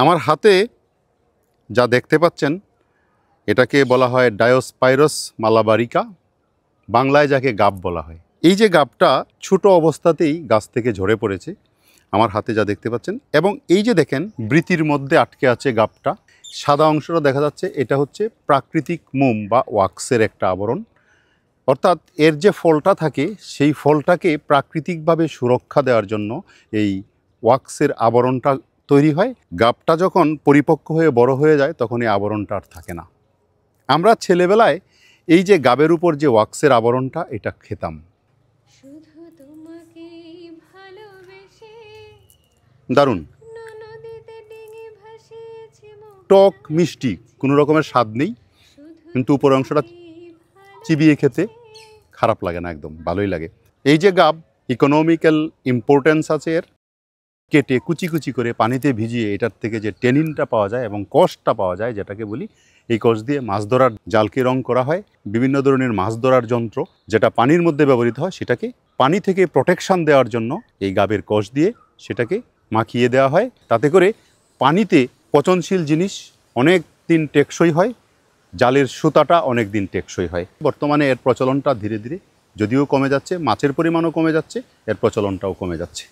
আমার হাতে যা দেখতে পাচ্ছেন এটাকে বলা হয় ডায়োস্পাইরাস মালাবারিকা, বাংলায় যাকে গাব বলা হয়। এই যে গাবটা ছোট অবস্থাতেই গাছ থেকে ঝরে পড়েছে, আমার হাতে যা দেখতে পাচ্ছেন, এবং এই যে দেখেন বৃতির মধ্যে আটকে আছে গাবটা, সাদা অংশটা দেখা যাচ্ছে, এটা হচ্ছে প্রাকৃতিক মোম বা ওয়াক্সের একটা আবরণ। অর্থাৎ এর যে ফলটা থাকে সেই ফলটাকে প্রাকৃতিকভাবে সুরক্ষা দেওয়ার জন্য এই ওয়াক্সের আবরণটা তৈরি হয়। গাবটা যখন পরিপক্ক হয়ে বড় হয়ে যায় তখন এই আবরণটা আর থাকে না। আমরা ছেলেবেলায় এই যে গাবের উপর যে ওয়াক্সের আবরণটা, এটা খেতাম। দারুণ, টক মিষ্টি, কোনো রকমের স্বাদ নেই, কিন্তু উপর অংশটা চিবিয়ে খেতে খারাপ লাগে না, একদম ভালোই লাগে। এই যে গাব, ইকোনমিক্যাল ইম্পর্টেন্স আছে এর। কেটে কুচি কুচি করে পানিতে ভিজিয়ে এটার থেকে যে টেনিনটা পাওয়া যায় এবং কষটা পাওয়া যায় যেটাকে বলি, এই কষ দিয়ে মাছ ধরার জালকে রং করা হয়। বিভিন্ন ধরনের মাছ ধরার যন্ত্র যেটা পানির মধ্যে ব্যবহৃত হয় সেটাকে পানি থেকে প্রোটেকশান দেওয়ার জন্য এই গাবের কষ দিয়ে সেটাকে মাখিয়ে দেওয়া হয়। তাতে করে পানিতে পচনশীল জিনিস অনেক দিন টেকসই হয়, জালের সুতাটা অনেক দিন টেকসই হয়। বর্তমানে এর প্রচলনটা ধীরে ধীরে যদিও কমে যাচ্ছে, মাছের পরিমাণও কমে যাচ্ছে, এর প্রচলনটাও কমে যাচ্ছে।